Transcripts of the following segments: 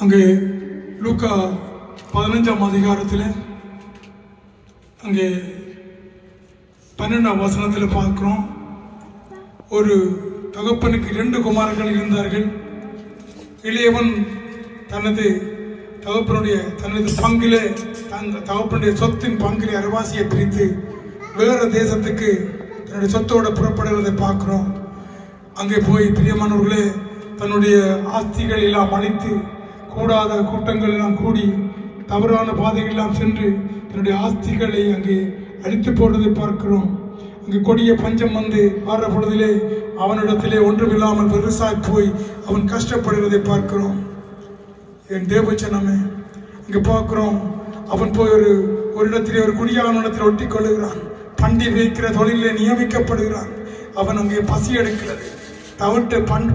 அங்கே லூக்கா 15ஆம் அதிகாரத்தில் அங்கே 12ஆம் வசனத்தில் பார்க்கிறோம். ஒரு தகப்பனுக்கு 2 குமாரர்கள் இருந்தார்கள். இளையவன் தனது பங்கிலே தகப்பனுடைய சொத்தின் பங்கிலே அரைவாசியை பிரித்து வேறு தேசத்துக்கு தன்னுடைய சொத்தோட புறப்படுவதை பார்க்கிறோம். அங்கே போய் பிரியமானவர்களே, தன்னுடைய ஆஸ்திகள் எல்லாம் அழித்து கூடாத கூட்டங்கள் எல்லாம் கூடி தவறான பாதைகள் எல்லாம் சென்று தன்னுடைய ஆஸ்திகளை அங்கே அழித்து போடுவதை பார்க்கிறோம். அங்கே கொடிய பஞ்சம் வந்து ஆற பொழுதிலே அவனிடத்திலே ஒன்றுமில்லாமல் பெருசாய் போய் அவன் கஷ்டப்படுவதை பார்க்கிறோம். என் தேவச்சனமே, இங்கே பார்க்கிறோம். அவன் போய் ஒரு இடத்திலே ஒரு குடியானிடத்தில் ஒட்டி கொள்ளுகிறான். பண்டி வைக்கிற தொழிலே நியமிக்கப்படுகிறான். அவன் அங்கே பசி எடுக்கிறது.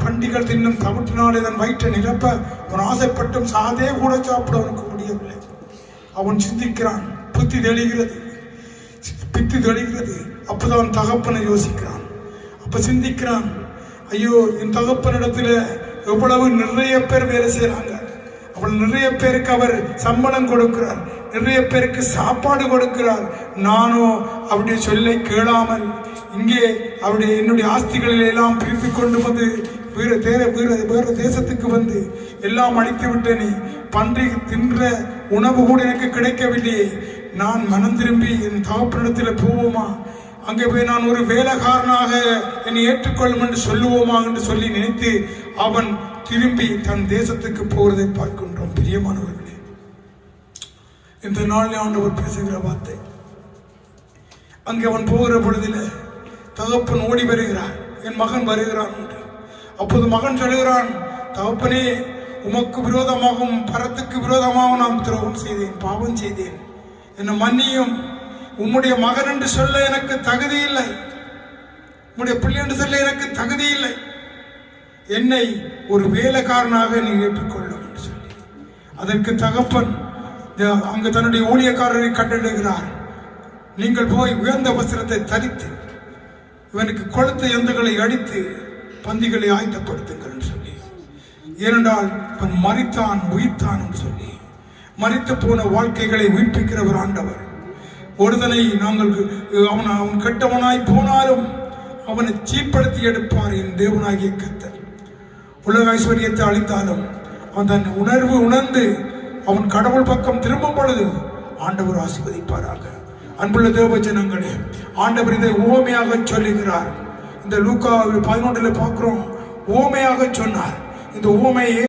பண்டிகள் தின்னும் தவிட்டினாலே தன் வயிற்றை நிரப்ப அவன் ஆசைப்பட்டும் சாதே கூட சாப்பிட அவனுக்கு முடியவில்லை. அவன் சிந்திக்கிறான். பித்து தெளிகிறது. அப்பதான் தகப்பனை யோசிக்கிறான். அப்ப சிந்திக்கிறான், ஐயோ, என் தகப்பனிடத்துல எவ்வளவு நிறைய பேர் வேலை செய்யறாங்க. அவள் நிறைய பேருக்கு அவர் சம்பளம் கொடுக்கிறார், நிறைய பேருக்கு சாப்பாடு கொடுக்கிறார். நானோ அவருடைய சொல்லை கேளாமல் இங்கே அவருடைய என்னுடைய ஆஸ்திகளில் எல்லாம் பிரித்து கொண்டு வந்து வேறு தேசத்துக்கு வந்து எல்லாம் அழித்து விட்டேனே. பன்றி தின்ற உணவு கூட எனக்கு கிடைக்கவில்லையே. நான் மனம் திரும்பி என் தகப்பனிடத்தில் போவோமா? அங்கே போய் நான் ஒரு வேலைக்காரனாக என்னை ஏற்றுக்கொள்ளும் என்று சொல்லுவோமா என்று சொல்லி நினைத்து அவன் திரும்பி தன் தேசத்துக்கு போவதை பார்க்கின்றோம். பிரியமானவர்களே, இந்த நாளில் ஆண்டவர் பேசுகிற வார்த்தை, அங்கே அவன் போகிற பொழுதில் தகப்பன் ஓடி வருகிறார். என் மகன் வருகிறான் என்று. அப்போது மகன் சொல்லுகிறான், தகப்பனே, உமக்கு விரோதமாகவும் பரத்துக்கு விரோதமாகவும் நான் துரோகம் செய்தேன், பாவம் செய்தேன், என்னை மன்னியும். உம்முடைய மகன் என்று சொல்ல எனக்கு தகுதி இல்லை, உம்முடைய பிள்ளை என்று சொல்ல எனக்கு தகுதி இல்லை. என்னை ஒரு வேலைக்காரனாக நீ ஏற்றுக்கொள்ளும் என்று சொல்லி அதற்கு தகப்பன் அங்கு தன்னுடைய ஊழியக்காரரை கண்டெடுக்கிறார். நீங்கள் போய் உயர்ந்த வஸ்திரத்தை தரித்து இவனுக்கு கொளுத்த எந்தங்களை அடித்து பந்திகளை ஆயத்தப்படுத்துங்கள் என்று சொல்லி, ஏனென்றால் அவன் மரித்தான் உயிர்த்தான் என்று சொல்லி மரித்து போன வாழ்க்கைகளை உயிர்ப்பிக்கிறவர் ஆண்டவர். ஒருதனை நாங்கள் அவன் கெட்டவனாய் போனாலும் அவனை சீர்படுத்தி எடுப்பார் என் தேவனாகிய கர்த்தர். உலக ஐஸ்வர்யத்தை அளித்தாலும் அவன் தன் உணர்ந்து அவன் கடவுள் பக்கம் திரும்பும் பொழுது ஆண்டவர் ஆசீர்வதிப்பாராக. அன்புள்ள தேவ ஜனங்களே, ஆண்டவர் இதை உவமையாக சொல்லுகிறார். இந்த லூக்கா 11 பார்க்கிறோம். உவமையாக சொன்னார். இந்த உவமையை